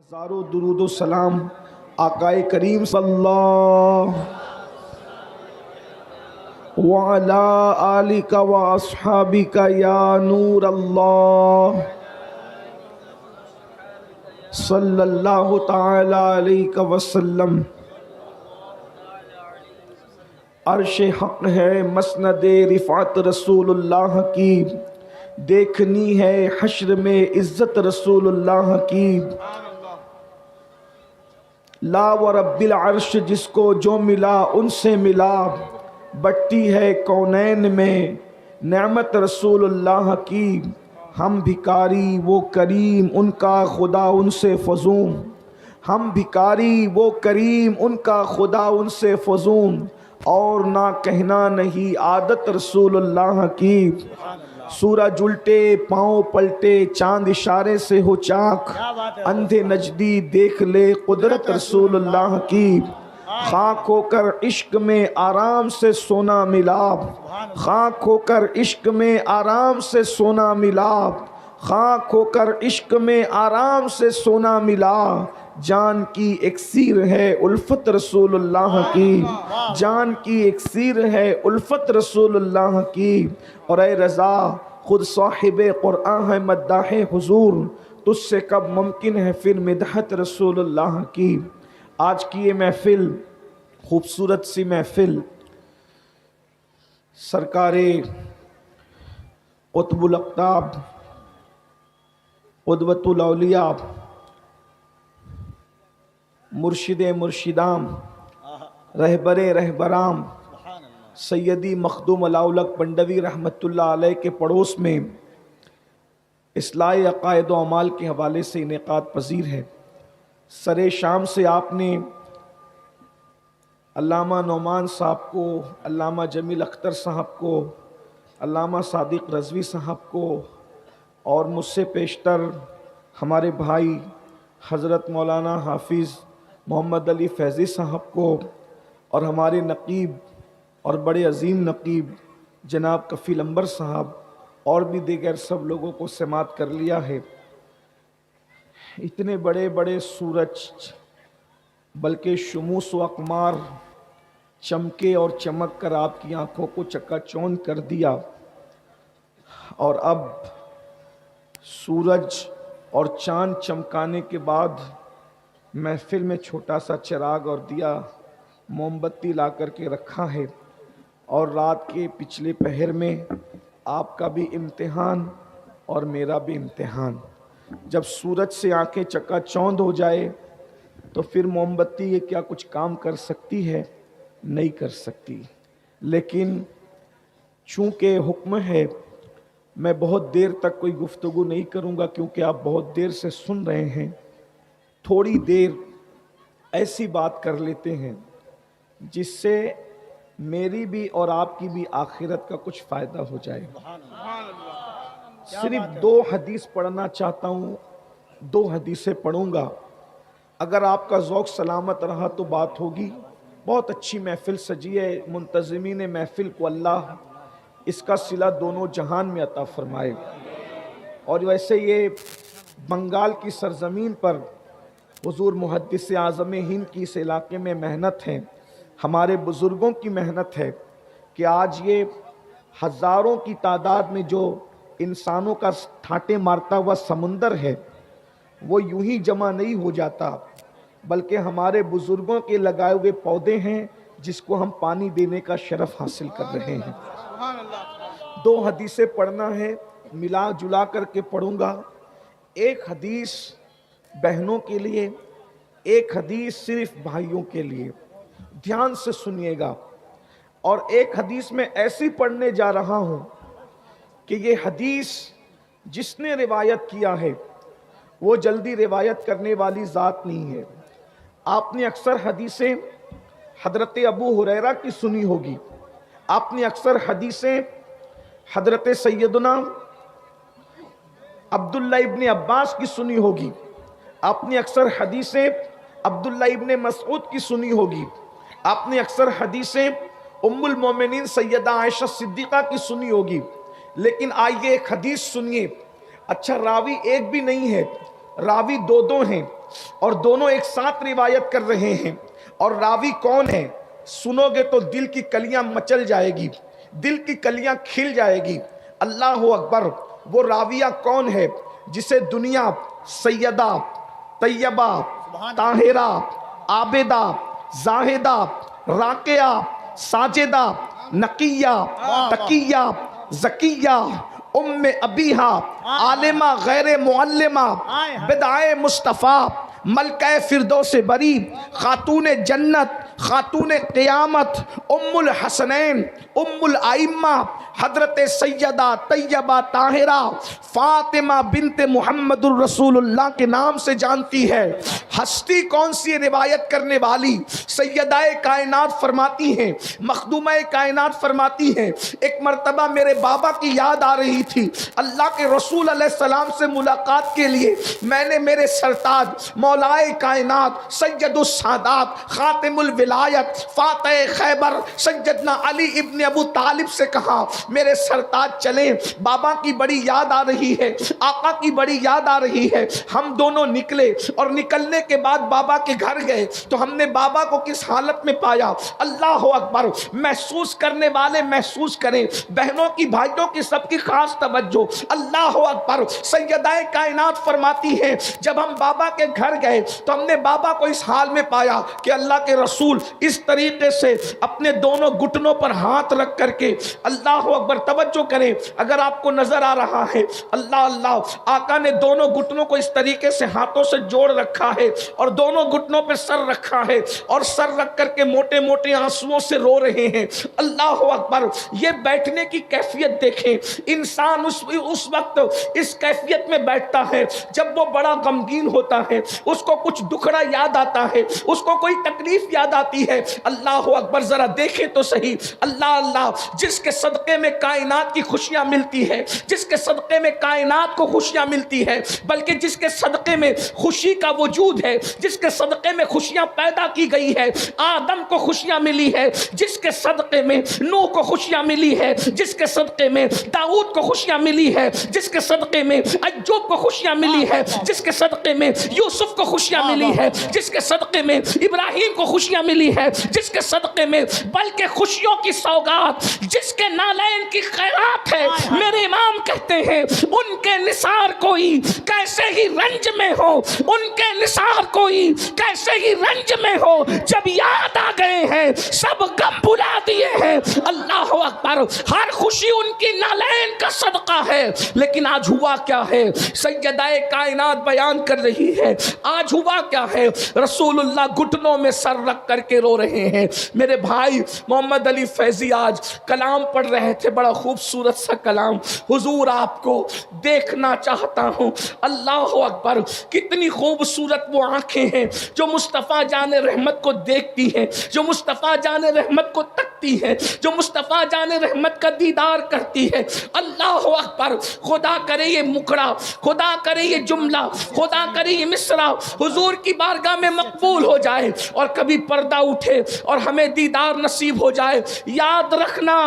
ہزاروں درود و سلام آقائے کریم صلی اللہ وعلا آلک و اصحابک یا نور اللہ صلی اللہ تعالی علیہ وسلم۔ عرش حق ہے مسند رفعت رسول اللہ کی، دیکھنی ہے حشر میں عزت رسول اللہ کی۔ لا و رب العرش جس کو جو ملا ان سے ملا، بٹتی ہے کونین میں نعمت رسول اللہ کی۔ ہم بھکاری وہ کریم ان کا خدا ان سے فزون، ہم بھکاری وہ کریم ان کا خدا ان سے فزون، اور نہ کہنا نہیں عادت رسول اللہ کی۔ سورج الٹے پاؤں پلٹے چاند اشارے سے ہو چاک، اندھے نجدی دیکھ لے قدرت رسول اللہ کی۔ خاک ہو کر عشق میں آرام سے سونا ملا، خاک ہو کر عشق میں آرام سے سونا ملا، خاک ہو کر عشق میں آرام سے سونا ملا۔ جان کی اکسیر ہے الفت رسول اللہ کی، جان کی اکسیر ہے الفت رسول اللہ کی۔ اور اے رضا خود صاحب قرآن ہے مداح حضور، تجھ سے کب ممکن ہے پھر مدحت رسول اللہ کی۔ آج کی یہ محفل خوبصورت سی محفل سرکار قطب الاقطاب قدوۃ الاولیاء مرشد مرشدام رہبر رہبرام سیدی مخدوم الاولق بنڈوی رحمت اللہ علیہ کے پڑوس میں اصلاح عقائد و اعمال کے حوالے سے انعقاد پذیر ہے۔ سر شام سے آپ نے علامہ نعمان صاحب کو، علامہ جمیل اختر صاحب کو، علامہ صادق رضوی صاحب کو، اور مجھ سے پیشتر ہمارے بھائی حضرت مولانا حافظ محمد علی فیضی صاحب کو، اور ہمارے نقیب اور بڑے عظیم نقیب جناب کفیل انبر صاحب اور بھی دیگر سب لوگوں کو سماعت کر لیا ہے۔ اتنے بڑے بڑے سورج بلکہ شموس و اقمار چمکے اور چمک کر آپ کی آنکھوں کو چکا چوند کر دیا، اور اب سورج اور چاند چمکانے کے بعد محفل میں چھوٹا سا چراغ اور دیا موم بتی لا کر کے رکھا ہے، اور رات کے پچھلے پہر میں آپ کا بھی امتحان اور میرا بھی امتحان۔ جب سورج سے آنکھیں چکا چوند ہو جائے تو پھر موم بتی یہ کیا کچھ کام کر سکتی ہے؟ نہیں کر سکتی۔ لیکن چونکہ حکم ہے میں بہت دیر تک کوئی گفتگو نہیں کروں گا، کیونکہ آپ بہت دیر سے سن رہے ہیں، تھوڑی دیر ایسی بات کر لیتے ہیں جس سے میری بھی اور آپ کی بھی آخرت کا کچھ فائدہ ہو جائے۔ صرف 2 حدیث پڑھنا چاہتا ہوں، 2 حدیثیں پڑھوں گا۔ اگر آپ کا ذوق سلامت رہا تو بات ہوگی۔ بہت اچھی محفل سجی ہے، منتظمین محفل کو اللہ اس کا صلہ دونوں جہان میں عطا فرمائے۔ اور ویسے یہ بنگال کی سرزمین پر حضور محدث اعظم ہند کی اس علاقے میں محنت ہے، ہمارے بزرگوں کی محنت ہے کہ آج یہ ہزاروں کی تعداد میں جو انسانوں کا ٹھاٹے مارتا ہوا سمندر ہے وہ یوں ہی جمع نہیں ہو جاتا، بلکہ ہمارے بزرگوں کے لگائے ہوئے پودے ہیں جس کو ہم پانی دینے کا شرف حاصل کر رہے ہیں۔ 2 حدیثیں پڑھنا ہے، ملا جلا کر کے پڑھوں گا۔ ایک حدیث بہنوں کے لیے، ایک حدیث صرف بھائیوں کے لیے، دھیان سے سنیے گا۔ اور ایک حدیث میں ایسی پڑھنے جا رہا ہوں کہ یہ حدیث جس نے روایت کیا ہے وہ جلدی روایت کرنے والی ذات نہیں ہے۔ آپ نے اکثر حدیثیں حضرت ابو ہریرہ کی سنی ہوگی، آپ نے اکثر حدیثیں حضرت سیدنا عبداللہ ابن عباس کی سنی ہوگی، آپ نے اکثر حدیثیں عبداللہ ابن مسعود کی سنی ہوگی، آپ نے اکثر حدیثیں ام المومنین سیدہ عائشہ صدیقہ کی سنی ہوگی۔ لیکن آئیے ایک حدیث سنیے، اچھا راوی ایک بھی نہیں ہے، راوی دو دو ہیں اور دونوں ایک ساتھ روایت کر رہے ہیں، اور راوی کون ہے سنو گے تو دل کی کلیاں مچل جائے گی، دل کی کلیاں کھل جائے گی۔ اللہ اکبر، وہ راویہ کون ہے جسے دنیا سیدہ، طیبہ، طاہرہ، عابدہ، زاہدہ، راقیہ، ساجدہ، نقیہ، تقیہ، زکیہ، ام ابیہا، عالمہ غیر معلمہ، بدعائے مصطفیٰ، ملکہ فردوس بری، خاتون جنت، خاتون قیامت، ام الحسنین، ام الائمہ، حضرت سیدہ طیبہ طاہرہ فاطمہ بنت محمد الرسول اللہ کے نام سے جانتی ہے۔ ہستی کون سی روایت کرنے والی؟ سیدہ کائنات فرماتی ہیں، مخدومہ کائنات فرماتی ہیں، ایک مرتبہ میرے بابا کی یاد آ رہی تھی، اللہ کے رسول علیہ السلام سے ملاقات کے لیے میں نے میرے سرتاج مولائے کائنات سید السادات خاتم الولایت فاتح خیبر سیدنا علی ابن ابو طالب سے کہا میرے سرتاج چلیں، بابا کی بڑی یاد آ رہی ہے، آقا کی بڑی یاد آ رہی ہے۔ ہم دونوں نکلے اور نکلنے کے بعد بابا کے گھر گئے تو ہم نے بابا کو کس حالت میں پایا؟ اللہ اکبر، محسوس کرنے والے محسوس کریں، بہنوں کی بھائیوں کی سب کی خاص توجہ، اللہ اکبر۔ سیدہ کائنات فرماتی ہے جب ہم بابا کے گھر گئے تو ہم نے بابا کو اس حال میں پایا کہ اللہ کے رسول اس طریقے سے اپنے دونوں گھٹنوں پر ہاتھ رکھ کر کے، اللہ اکبر، توجہ کریں اگر آپ کو نظر آ رہا ہے، اللہ اللہ، آقا نے دونوں گھٹنوں کو اس طریقے سے ہاتھوں سے جوڑ رکھا ہے اور دونوں گھٹنوں پہ سر رکھا ہے اور سر رکھ کر کے موٹے موٹے آنسوؤں سے رو رہے ہیں۔ اللہ اکبر، یہ بیٹھنے کی کیفیت دیکھیں، انسان اس وقت اس کیفیت میں بیٹھتا ہے جب وہ بڑا غمگین ہوتا ہے، اس کو کچھ دکھڑا یاد آتا ہے، اس کو کوئی تکلیف یاد آتی ہے۔ اللہ اکبر، ذرا دیکھیں تو صحیح، اللہ اللہ، جس کے صدقے میں کائنات کی خوشیاں ملتی ہے، جس کے صدقے میں کائنات کو خوشیاں ملتی ہے، بلکہ جس کے صدقے میں خوشی کا وجود ہے، جس کے صدقے میں خوشیاں پیدا کی گئی ہے، آدم کو خوشیاں ملی ہے، جس کے صدقے میں نوح کو خوشیاں ملی ہے، جس کے صدقے میں داؤد کو خوشیاں ملی ہے، جس کے صدقے میں ایوب کو خوشیاں ملی ہے، جس کے صدقے میں یوسف کو خوشیاں ملی ہے، جس کے صدقے میں ابراہیم کو خوشیاں ملی ہے، جس کے صدقے میں بلکہ خوشیوں کی سوغات جس کے نالین کی خیرات ہے، میرے امام کہتے ہیں ان کے نثار کوئی کیسے ہی رنج میں ہو، ان کے نثار کوئی کیسے ہی رنج میں ہو، جب یاد آ گئے ہیں سب غم بلا دیے ہیں۔ اللہ اکبر، ہر خوشی ان کی نالین کا صدقہ ہے، لیکن آج ہوا کیا ہے؟ سیدہ کائنات بیان کر رہی ہے آج ہوا کیا ہے؟ رسول اللہ گھٹنوں میں سر رکھ کر کے رو رہے ہیں۔ میرے بھائی محمد علی فیضی آج کلام پڑھ رہے تھے، بڑا خوبصورت سا کلام، حضور آپ کو دیکھنا چاہتا ہوں۔ اللہ اکبر، کتنی خوبصورت وہ آنکھیں ہیں جو مصطفیٰ جان رحمت کو دیکھتی ہیں، جو مصطفیٰ جان رحمت کو تکتی ہیں، جو مصطفیٰ جان رحمت کا دیدار کرتی ہے۔ اللہ اکبر، خدا کرے یہ مکڑا، خدا کرے یہ جملہ، خدا کرے یہ مصرع حضور کی بارگاہ میں مقبول ہو جائے اور کبھی پردہ اٹھے اور ہمیں دیدار نصیب ہو جائے۔ یاد رکھنا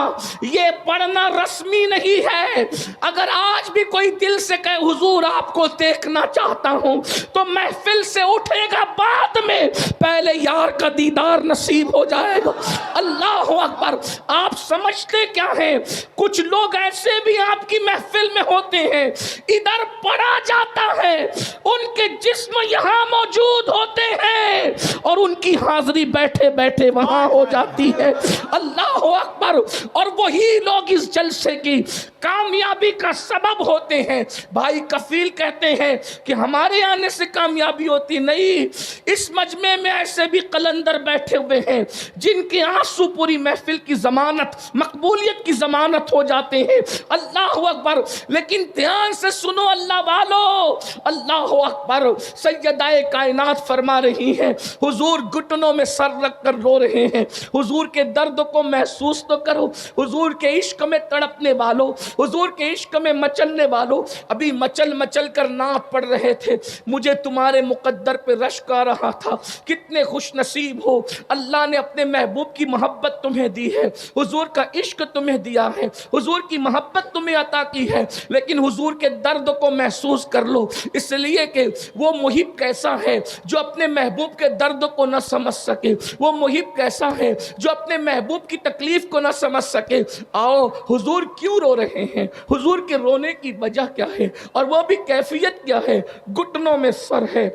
یہ پڑھنا رسمی نہیں ہے، اگر آج بھی کوئی دل سے کہے حضور آپ کو دیکھنا چاہتا ہوں تو محفل سے اٹھے گا بعد میں، پہلے یار کا دیدار نصیب ہو جائے گا۔ اللہ اکبر، آپ سمجھتے کیا ہیں؟ کچھ لوگ ایسے بھی آپ کی محفل میں ہوتے ہیں، ادھر پڑھا جاتا ہے، ان کے جسم یہاں موجود ہوتے ہیں اور ان کی حاضری بیٹھے بیٹھے وہاں ہو جاتی ہے۔ اللہ اکبر، اور وہی لوگ اس جلسے کی کامیابی کا سبب ہوتے ہیں۔ بھائی کفیل کہتے ہیں کہ ہمارے آنے سے کامیابی ہوتی نہیں، اس مجمع میں ایسے بھی قلندر بیٹھے ہوئے ہیں جن کے آنسو پوری محفل کی ضمانت، مقبولیت کی ضمانت ہو جاتے ہیں۔ اللہ اکبر، لیکن دھیان سے سنو اللہ والو، اللہ اکبر، سیدہ کائنات فرما رہی ہیں حضور گھٹنوں میں سر رکھ کر رو رہے ہیں، حضور کے درد کو محسوس تو کرو، حضور کے عشق میں تڑپنے والوں، حضور کے عشق میں مچلنے والوں، ابھی مچل مچل کر نعت پڑھ رہے تھے، مجھے تمہارے مقدر پہ رشک آ رہا کہا تھا کتنے خوش نصیب ہو، اللہ نے اپنے محبوب کی محبت تمہیں دی ہے، حضور کا عشق تمہیں دیا ہے، حضور کی محبت تمہیں عطا کی ہے، لیکن حضور کے درد کو محسوس کر لو، اس لیے کہ وہ محب کیسا ہے جو اپنے محبوب کے درد کو نہ سمجھ سکے، وہ محب کیسا ہے جو اپنے محبوب کی تکلیف کو نہ سمجھ سکے۔ آؤ حضور کیوں رو رہے ہیں، حضور کے رونے کی وجہ کیا ہے، اور وہ بھی کیفیت کیا ہے، گھٹنوں میں سر ہے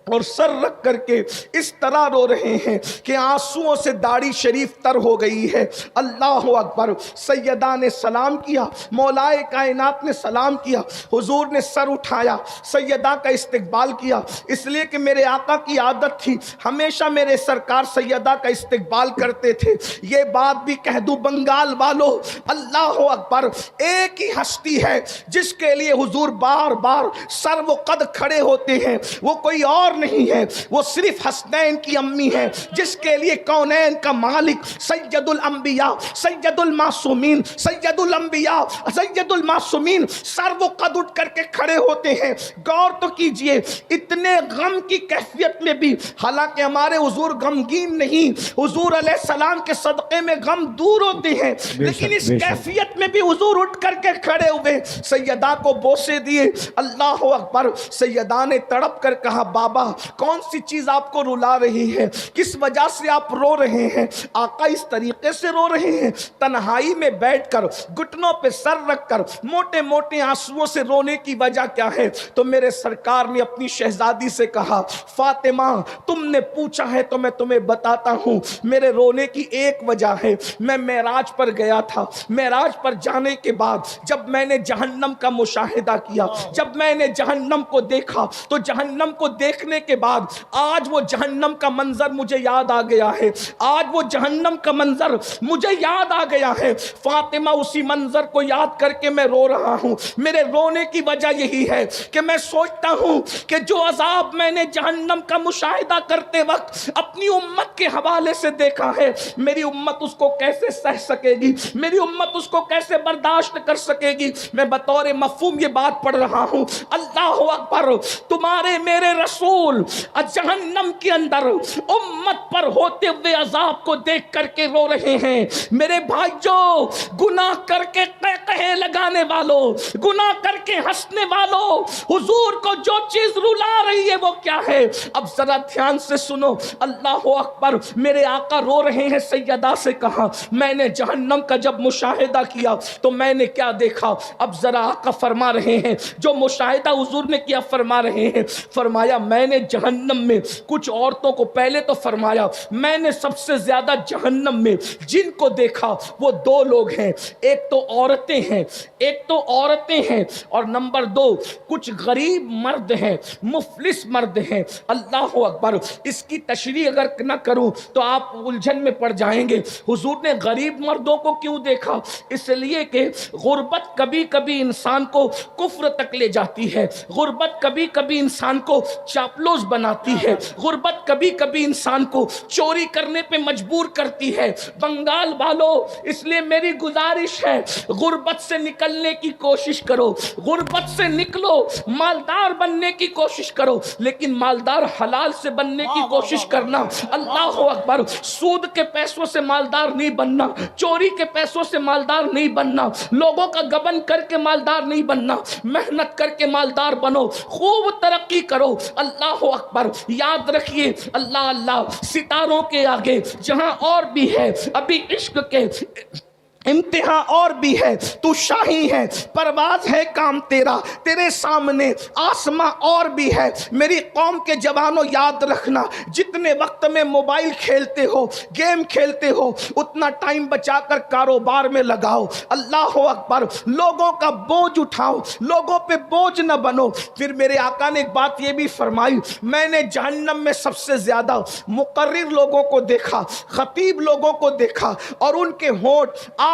اور سر رکھ کر کے اس طرح رو رہے ہیں کہ آنسوؤں سے داڑھی شریف تر ہو گئی ہے۔ اللہ اکبر۔ سیدہ نے سلام کیا، مولائے کائنات نے سلام کیا، حضور نے سر اٹھایا، سیدہ کا استقبال کیا، اس لیے کہ میرے آقا کی عادت تھی، ہمیشہ میرے سرکار سیدہ کا استقبال کرتے تھے۔ یہ بات بھی کہہ دوں بنگال والو، اللہ اکبر، ایک ہی ہستی ہے جس کے لیے حضور بار بار سر و قد کھڑے ہوتے ہیں، وہ کوئی اور نہیں ہے، وہ صرف حسنین کی امی ہے، جس کے لیے کونین کا مالک سید الانبیاء، سید المعصومین، سید الانبیاء، سید المعصومین سر و قد اٹھ کر کے کھڑے ہوتے ہیں۔ غور تو کیجئے، اتنے غم کی کیفیت میں بھی، حالانکہ ہمارے حضور غمگین نہیں، حضور علیہ السلام کے صدقے میں غم دور ہوتے ہیں، لیکن اس کیفیت میں بھی حضور اٹھ کر کے کھڑے ہوئے، سیدہ کو بوسے دیے۔ اللہ اکبر۔ سیدہ نے تڑپ کر کہا بابا کون سی چیز آپ کو رلا رہی ہے، کس وجہ سے آپ رو رہے ہیں؟ آقا اس طریقے سے رو رہے ہیں، تنہائی میں بیٹھ کر گھٹنوں پہ سر رکھ کر موٹے موٹے آنسوؤں سے رونے کی وجہ کیا ہے؟ تو میرے سرکار نے اپنی شہزادی سے کہا فاطمہ تم نے پوچھا ہے تو میں تمہیں بتاتا ہوں، میرے رونے کی ایک وجہ ہے، میں معراج پر گیا تھا، معراج پر جانے کے بعد جب میں نے جہنم کا مشاہدہ کیا، جب میں نے جہنم کو دیکھا تو جہنم کو دیکھنے کے بعد آج وہ جہنم کا منظر مجھے یاد آ گیا ہے، آج وہ جہنم کا منظر مجھے یاد آ گیا ہے فاطمہ، اسی منظر کو یاد کر کے میں رو رہا ہوں۔ میرے رونے کی وجہ یہی ہے کہ میں سوچتا ہوں کہ جو عذاب میں نے جہنم کا مشاہدہ کرتے وقت اپنی امت کے حوالے سے دیکھا ہے، میری امت اس کو کیسے سہ سکے گی، میری امت اس کو کیسے برداشت کر سکے گی؟ میں بطور مفہوم یہ بات پڑھ رہا ہوں۔ اللہ اکبر۔ تمہارے میرے رسول جہنم کے اندر امت پر ہوتے ہوئے عذاب کو دیکھ کر کے رو رہے ہیں۔ میرے بھائیوں، گناہ کر کے قہقہے لگانے والوں، گناہ کر کے ہنسنے والوں، حضور کو جو چیز رلا رہی ہے وہ کیا ہے؟ اب ذرا دھیان سے سنو۔ اللہ اکبر۔ میرے آقا رو رہے ہیں، سیدہ سے کہا میں نے جہنم کا جب مشاہدہ کیا تو میں نے کیا دیکھا؟ اب ذرا آقا فرما رہے ہیں جو مشاہدہ حضور نے کیا، فرما رہے ہیں، فرمایا میں نے جہنم میں کچھ عورتوں کو، پہلے تو فرمایا میں نے سب سے زیادہ جہنم میں جن کو دیکھا وہ دو لوگ ہیں، ایک تو عورتیں ہیں، ایک تو عورتیں ہیں، اور نمبر دو کچھ غریب مرد ہیں، مفلس مرد ہیں۔ اللہ اکبر۔ اس کی تشریح اگر نہ کروں تو آپ الجھن میں پڑ جائیں گے۔ حضور نے غریب مردوں کو کیوں دیکھا؟ اس لیے کہ غربت کبھی کبھی انسان کو کفر تک لے جاتی ہے، غربت کبھی کبھی انسان کو چاپلوس بناتی ہے، غربت کبھی کبھی انسان کو چوری کرنے پہ مجبور کرتی ہے۔ بنگال والو، اس لیے میری گزارش ہے غربت سے نکلنے کی کوشش کرو، غربت سے نکلو، مالدار بننے کی کوشش کرو، لیکن مالدار حلال سے بننے کی کوشش کرنا۔ اللہ اکبر۔ سود کے پیسوں سے مالدار نہیں بننا، چوری کے پیسوں سے مالدار نہیں بننا، لوگوں کا گبن کر کے مالدار نہیں بننا، محنت کر کے مالدار بنو، خوب ترقی کرو۔ اللہ اکبر۔ یاد رکھیے اللہ اللہ، ستاروں کے آگے جہاں اور بھی ہے ابھی عشق کے امتحان اور بھی ہے، تو شاہی ہے، پرواز ہے کام تیرا، تیرے سامنے آسماں اور بھی ہے۔ میری قوم کے جوانوں یاد رکھنا، جتنے وقت میں موبائل کھیلتے ہو، گیم کھیلتے ہو، اتنا ٹائم بچا کر کاروبار میں لگاؤ۔ اللہ اکبر۔ لوگوں کا بوجھ اٹھاؤ، لوگوں پہ بوجھ نہ بنو۔ پھر میرے آقا نے ایک بات یہ بھی فرمائی، میں نے جہنم میں سب سے زیادہ مقرر لوگوں کو دیکھا، خطیب لوگوں کو دیکھا، اور ان کے ہونٹ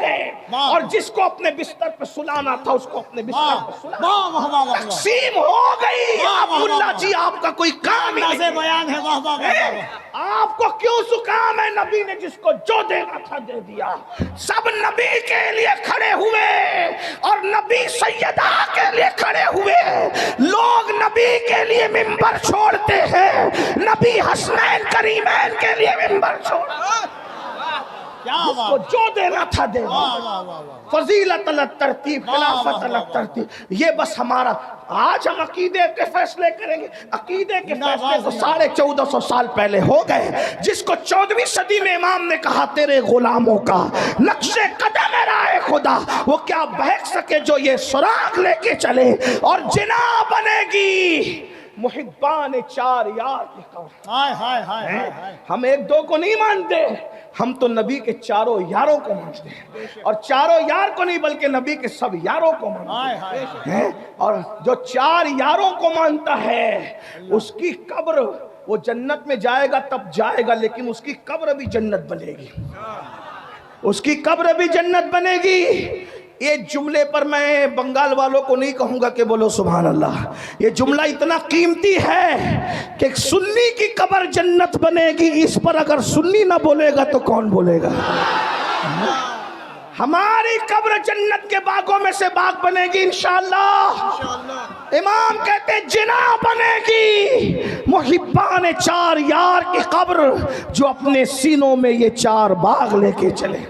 گئے اور جس کو اپنے بستر پہ سلانا تھا اس کو اپنے بستر پہ سلانا، تقسیم ہو گئی۔ ملا جی آپ کا کوئی کام ہی نہیں، بیان ہے، واہ واہ واہ۔ آپ کو کیوں زکام ہے؟ نبی نے جس کو جو دینا تھا دے دیا۔ سب نبی کے لیے کھڑے ہوئے اور نبی سیدہ کے لیے کھڑے ہوئے۔ لوگ نبی کے لیے منبر چھوڑتے ہیں، نبی حسنین کریمین کے لیے منبر چھوڑا، جس کو جو دینا تھا دے دیا۔ فضیلت الگ ترتیب، خلافت الگ ترتیب، یہ بس ہمارا۔ آج ہم عقیدے کے فیصلے کریں گے، عقیدے کے فیصلے تو 1450 سال پہلے ہو گئے۔ جس کو 14ویں صدی میں امام نے کہا تیرے غلاموں کا نقش قدم ہے راہ خدا، وہ کیا بہک سکے جو یہ سراغ لے کے چلے، اور جنا بنے گی محبان چار یار کی قبر۔ ہائے ہائے ہائے ہائے۔ ہم ایک دو کو نہیں مانتے، ہم تو نبی کے چاروں یاروں کو مانتے ہیں، اور چاروں یار کو نہیں بلکہ نبی کے سب یاروں کو مانتے ہیں۔ اور جو چار یاروں کو مانتا ہے اس کی قبر، وہ جنت میں جائے گا تب جائے گا، لیکن اس کی قبر بھی جنت بنے گی، اس کی قبر بھی جنت بنے گی۔ یہ جملے پر میں بنگال والوں کو نہیں کہوں گا کہ بولو سبحان اللہ، یہ جملہ اتنا قیمتی ہے کہ سنی کی قبر جنت بنے گی، اس پر اگر سنی نہ بولے گا تو کون بولے گا؟ ہماری قبر جنت کے باغوں میں سے باغ بنے گی انشاءاللہ۔ امام کہتے ہیں جنا بنے گی محبان چار یار کی قبر، جو اپنے سینوں میں یہ چار باغ لے کے چلے۔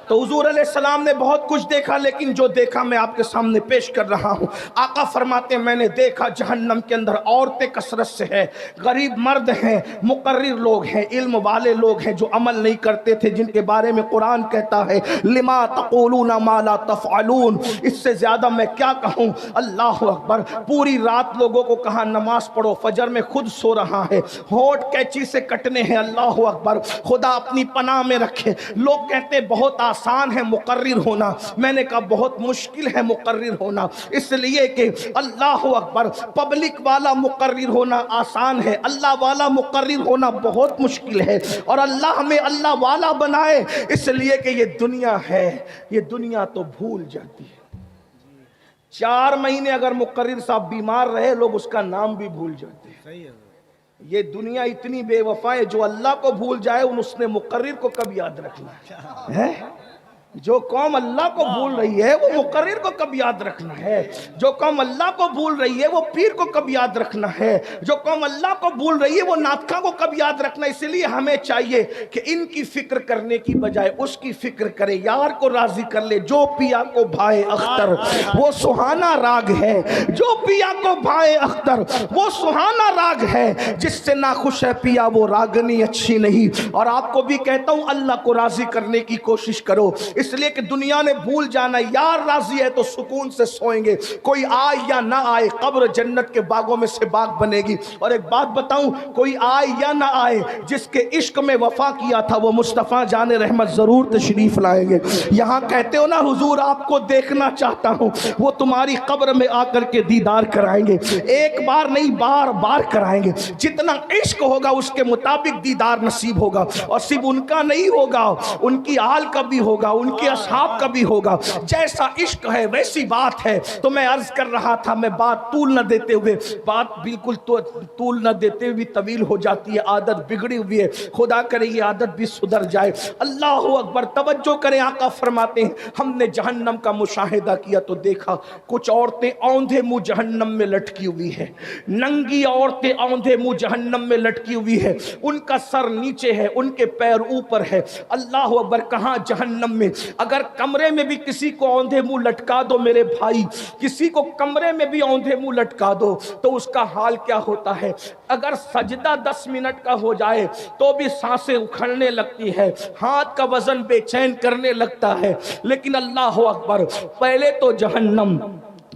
تو حضور علیہ السلام نے بہت کچھ دیکھا، لیکن جو دیکھا میں آپ کے سامنے پیش کر رہا ہوں۔ آقا فرماتے ہیں میں نے دیکھا جہنم کے اندر عورتیں کثرت سے ہیں، غریب مرد ہیں، مقرر لوگ ہیں، علم والے لوگ ہیں جو عمل نہیں کرتے تھے، جن کے بارے میں قرآن کہتا ہے لما تقولون ما لا تفعلون۔ اس سے زیادہ میں کیا کہوں؟ اللہ اکبر۔ پوری رات لوگوں کو کہا نماز پڑھو، فجر میں خود سو رہا ہے، ہونٹ کینچی سے کٹنے ہیں، اللہ اکبر، خدا اپنی پناہ میں رکھے۔ لوگ کہتے بہت آسان ہے مقرر ہونا، میں نے کہا بہت مشکل ہے مقرر ہونا، اس لیے کہ اللہ اکبر، پبلک والا مقرر ہونا آسان ہے، اللہ والا مقرر ہونا بہت مشکل ہے، اور اللہ ہمیں اللہ والا بنائے، اس لیے کہ یہ دنیا ہے، یہ دنیا تو بھول جاتی ہے۔ 4 مہینے اگر مقرر صاحب بیمار رہے لوگ اس کا نام بھی بھول جاتے ہیں۔ یہ دنیا اتنی بے وفا ہے، جو اللہ کو بھول جائے اس نے مقرر کو کب یاد رکھنا ہے؟ جو قوم اللہ کو بھول رہی ہے وہ مقرر کو کب یاد رکھنا ہے؟ جو قوم اللہ کو بھول رہی ہے وہ پیر کو کب یاد رکھنا ہے؟ جو قوم اللہ کو بھول رہی ہے وہ ناطقہ کو کب یاد رکھنا ہے؟ اس لیے ہمیں چاہیے کہ ان کی فکر کرنے کی بجائے اس کی فکر کرے، یار کو راضی کر لے۔ جو پیا کو بھائے اختر وہ سہانا راگ ہے، جو پیا کو بھائے اختر وہ سہانا راگ ہے، جس سے ناخوش ہے پیا وہ راگنی اچھی نہیں۔ اور آپ کو بھی کہتا ہوں اللہ کو راضی کرنے کی کوشش کرو، اس لیے کہ دنیا نے بھول جانا، یار راضی ہے تو سکون سے سوئیں گے، کوئی آئے یا نہ آئے قبر جنت کے باغوں میں سے باغ بنے گی۔ اور ایک بات بتاؤں، کوئی آئے یا نہ آئے، جس کے عشق میں وفا کیا تھا وہ مصطفیٰ جان رحمت ضرور تشریف لائیں گے۔ یہاں کہتے ہو نا حضور آپ کو دیکھنا چاہتا ہوں، وہ تمہاری قبر میں آ کر کے دیدار کرائیں گے، ایک بار نہیں بار بار کرائیں گے۔ جتنا عشق ہوگا اس کے مطابق دیدار نصیب ہوگا، اور صرف ان کا نہیں ہوگا، ان کی آل کا بھی ہوگا، ان کے اصحاب کا بھی ہوگا۔ جیسا عشق ہے ویسی بات ہے۔ تو میں عرض کر رہا تھا، میں بات طول نہ دیتے ہوئے، بات بالکل طول نہ دیتے ہوئے طویل ہو جاتی ہے، عادت بگڑی ہوئی ہے، خدا کرے یہ عادت بھی سدھر جائے۔ اللہ اکبر، توجہ کریں، آقا فرماتے ہیں ہم نے جہنم کا مشاہدہ کیا تو دیکھا کچھ عورتیں اوندھے منہ جہنم میں لٹکی ہوئی ہے، ننگی عورتیں اوندھے منہ جہنم میں لٹکی ہوئی ہے، ان کا سر نیچے ہے، ان کے پیر اوپر ہے۔ اللہ اکبر، کہاں؟ جہنم میں۔ اگر کمرے میں بھی کسی کو اوندھے منہ لٹکا دو میرے بھائی، کسی کو کمرے میں بھی اوندھے منہ لٹکا دو تو اس کا حال کیا ہوتا ہے؟ اگر سجدہ 10 منٹ کا ہو جائے تو بھی سانسیں اکھڑنے لگتی ہے، ہاتھ کا وزن بے چین کرنے لگتا ہے۔ لیکن اللہ اکبر، پہلے تو جہنم،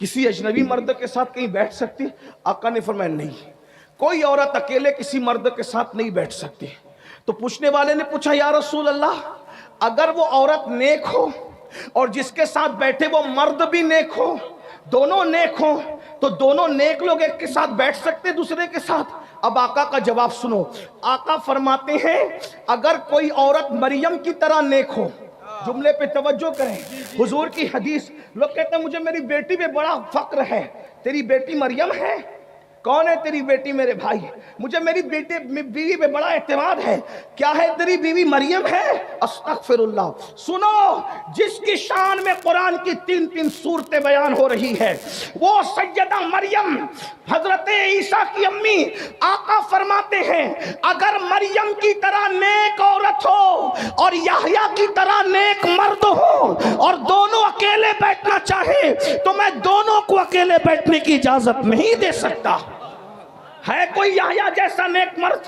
کسی اجنبی مرد کے ساتھ کہیں بیٹھ سکتی؟ آقا نے فرمایا نہیں، کوئی عورت اکیلے کسی مرد کے ساتھ نہیں بیٹھ سکتی۔ تو پوچھنے والے نے پوچھا یا رسول اللہ اگر وہ عورت نیک ہو اور جس کے ساتھ بیٹھے وہ مرد بھی نیک ہو، دونوں نیک ہو، تو دونوں نیک لوگ ایک کے ساتھ بیٹھ سکتے دوسرے کے ساتھ؟ اب آقا کا جواب سنو، آقا فرماتے ہیں اگر کوئی عورت مریم کی طرح نیک ہو، جملے پہ توجہ کریں، حضور کی حدیث، لوگ کہتے ہیں مجھے میری بیٹی پہ بڑا فخر ہے، تیری بیٹی مریم ہے؟ کون ہے تیری بیٹی میرے بھائی؟ مجھے میری بیوی پہ بڑا اعتماد ہے، کیا ہے تیری بیوی مریم ہے؟ استغفر اللہ۔ سنو، جس کی شان میں قرآن کی 3 صورتیں بیان ہو رہی ہے وہ سیدہ مریم حضرت عیسیٰ کی امی، آقا فرماتے ہیں اگر مریم کی طرح نیک عورت ہو اور یحییٰ کی طرح نیک مرد ہو اور دونوں اکیلے بیٹھنا چاہے تو میں دونوں کو اکیلے بیٹھنے کی اجازت نہیں دے سکتا۔ ہے کوئی یحییٰ جیسا نیک مرد؟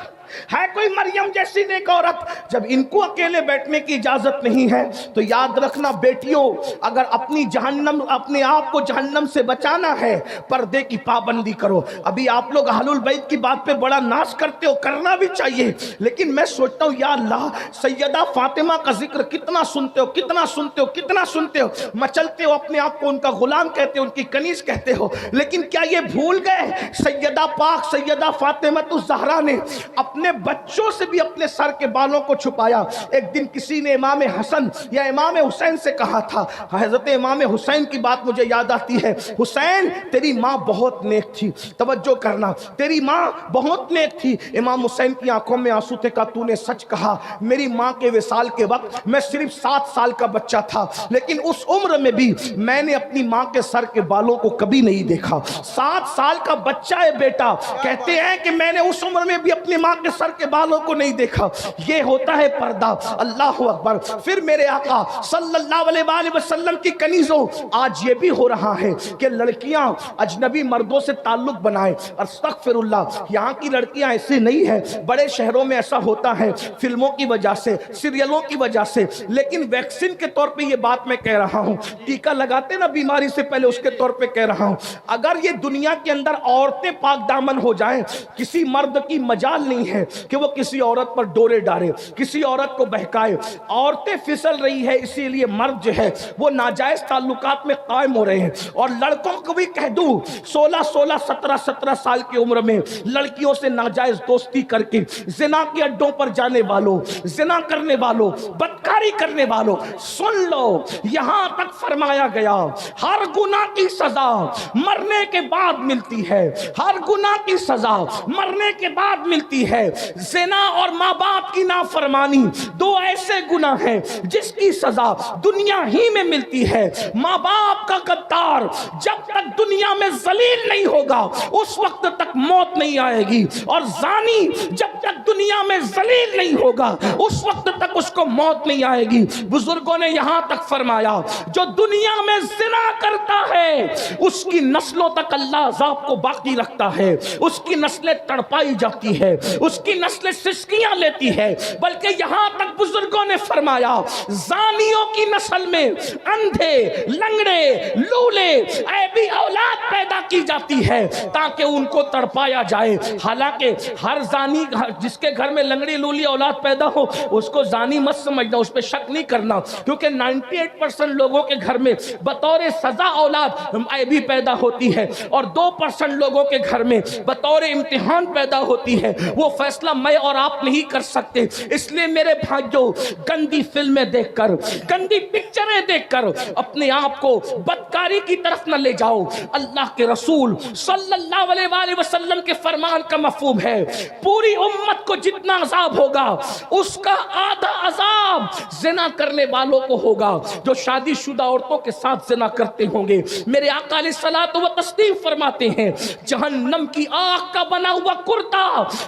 ہے کوئی مریم جیسی نیک عورت؟ جب ان کو اکیلے بیٹھنے کی اجازت نہیں ہے تو یاد رکھنا بیٹیوں، اگر اپنے آپ کو جہنم سے بچانا ہے پردے کی پابندی کرو۔ ابھی آپ لوگ اہل البیت کی بات پہ بڑا ناز کرتے ہو، کرنا بھی چاہیے، لیکن میں سوچتا ہوں یا اللہ سیدہ فاطمہ کا ذکر کتنا سنتے ہو، کتنا سنتے ہو، کتنا سنتے ہو، مچلتے ہو اپنے آپ کو ان کا غلام کہتے ہو، ان کی کنیز کہتے ہو، لیکن کیا یہ بھول گئے سیدہ پاک سیدہ فاطمہ الزہرا نے اپنے بچوں سے بھی اپنے سر کے بالوں کو چھپایا؟ ایک دن کسی نے امام حسن یا امام حسین سے کہا تھا، حضرت امام حسین کی بات مجھے یاد آتی ہے، حسین تیری ماں بہت نیک تھی، توجہ کرنا، تیری ماں بہت نیک تھی۔ امام حسین کی آنکھوں میں آنسو تھے، کہا تو نے سچ کہا، میری ماں کے وصال کے وقت میں صرف 7 سال کا بچہ تھا، لیکن اس عمر میں بھی میں نے اپنی ماں کے سر کے بالوں کو کبھی نہیں دیکھا۔ 7 سال کا بچہ ہے بیٹا، کہتے ہیں کہ میں نے اس عمر میں بھی اپنی ماں کے سر کے بالوں کو نہیں دیکھا۔ یہ ہوتا ہے پردہ۔ اللہ اکبر۔ پھر میرے آقا صلی اللہ علیہ وآلہ وسلم کی کنیزوں، آج یہ بھی ہو رہا ہے کہ لڑکیاں اجنبی مردوں سے تعلق بنائیں۔ استغفر اللہ، یہاں کی لڑکیاں ایسے نہیں ہیں، بڑے شہروں میں ایسا ہوتا ہے فلموں کی وجہ سے، سیریلوں کی وجہ سے، لیکن ویکسین کے طور پہ یہ بات میں کہہ رہا ہوں، ٹیکہ لگاتے نا بیماری سے پہلے، اس کے طور پہ کہہ رہا ہوں، اگر یہ دنیا کے اندر عورتیں پاک دامن ہو جائیں، کسی مرد کی مجال نہیں ہے کہ وہ کسی عورت پر ڈورے ڈالے، کسی عورت کو بہکائے۔ عورتیں پھسل رہی ہے، اسی لیے مرد جو ہے وہ ناجائز تعلقات میں قائم ہو رہے ہیں۔ اور لڑکوں کو بھی کہہ دوں، 16 17 سال کی عمر میں لڑکیوں سے ناجائز دوستی کر کے زنا کے اڈوں پر جانے والوں، زنا کرنے والوں، بدکاری کرنے والوں، سن لو، یہاں تک فرمایا گیا ہر گناہ کی سزا مرنے کے بعد ملتی ہے، ہر گناہ کی سزا مرنے کے بعد ملتی ہے۔ زنا اور ماں باپ کی نافرمانی 2 ایسے گناہ ہیں جس کی سزا دنیا ہی میں ملتی ہے۔ ماں باپ کا غدار جب تک دنیا میں ذلیل نہیں ہوگا اس وقت تک موت نہیں آئے گی، اور زانی جب تک دنیا میں ذلیل نہیں ہوگا اس وقت تک اس کو موت نہیں آئے گی۔ بزرگوں نے یہاں تک فرمایا جو دنیا میں زنا کرتا ہے اس کی نسلوں تک اللہ عذاب کو باقی رکھتا ہے، اس کی نسلیں تڑپائی جاتی ہے، اس کی نسلیں سسکیاں لیتی ہے، بلکہ یہاں تک بزرگوں نے فرمایا زانیوں کی نسل میں اندھے، لنگڑے، لولے، عیبی اولاد پیدا کی جاتی ہے تاکہ ان کو تڑپایا جائے۔ حالانکہ ہر زانی جس کے گھر میں لنگڑی لولی اولاد پیدا ہو اس کو زانی مت سمجھنا، اس پہ شک نہیں کرنا، کیونکہ 98% لوگوں کے گھر میں بطور سزا اولاد عیبی پیدا ہوتی ہے، اور 2% لوگوں کے گھر میں بطور امتحان پیدا ہوتی ہے۔ وہ فیصلہ میں اور آپ نہیں کر سکتے۔ اس لیے میرے بھائیوں، گندی فلمیں دیکھ کر، گندی پکچریں دیکھ کر اپنے آپ کو بدکاری کی طرف نہ لے جاؤ۔ اللہ کے رسول صلی اللہ علیہ وآلہ وسلم کے فرمان کا مفہوم ہے پوری امت کو جتنا عذاب ہوگا اس کا آدھا عذاب زنا کرنے والوں کو ہوگا جو شادی شدہ عورتوں کے ساتھ زنا کرتے ہوں گے۔ میرے آقا علیہ الصلوۃ والتسلیم فرماتے ہیں جہنم کی آگ کا بنا ہوا کرتا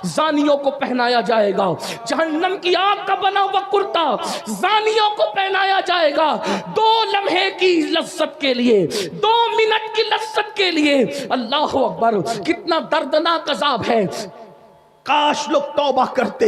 زانیوں کو پہنایا جائے گا، جہنم کی آگ کا بنا ہوا کرتا زانیوں کو پہنایا جائے گا 2 لمحے کی لذت کے لیے، 2 منٹ کی لذت کے لیے۔ اللہ اکبر، کتنا دردناک عذاب ہے۔ کاش لوگ توبہ کرتے،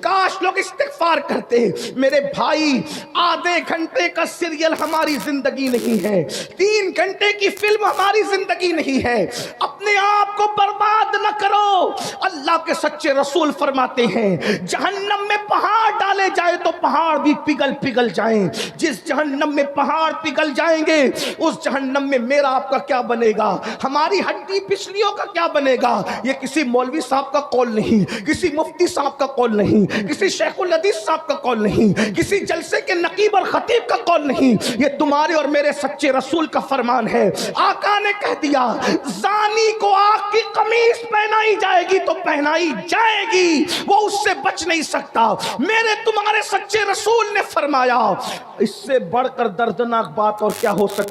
کاش لوگ استغفار کرتے۔ میرے بھائی، آدھے گھنٹے کا سیریل ہماری زندگی نہیں ہے، 3 گھنٹے کی فلم ہماری زندگی نہیں ہے۔ اپنے آپ کو برباد نہ کرو۔ اللہ کے سچے رسول فرماتے ہیں جہنم میں پہاڑ ڈالے جائے تو پہاڑ بھی پگھل جائیں۔ جس جہنم میں پہاڑ پگھل جائیں گے اس جہنم میں میرا آپ کا کیا بنے گا، ہماری ہڈی پسلیوں کا کیا بنے گا؟ یہ کسی مولوی صاحب کا قول نہیں، کسی مفتی صاحب کا قول نہیں، کسی شیخ الحدیث صاحب کا قول نہیں، کسی جلسے کے نقیب اور خطیب کا قول نہیں، یہ تمہارے اور میرے سچے رسول کا فرمان ہے۔ آقا نے کہہ دیا زانی کو آگ کی قمیص پہنائی جائے گی تو پہنائی جائے گی، وہ اس سے بچ نہیں سکتا۔ میرے تمہارے سچے رسول نے فرمایا اس سے بڑھ کر دردناک بات اور کیا ہو سکتی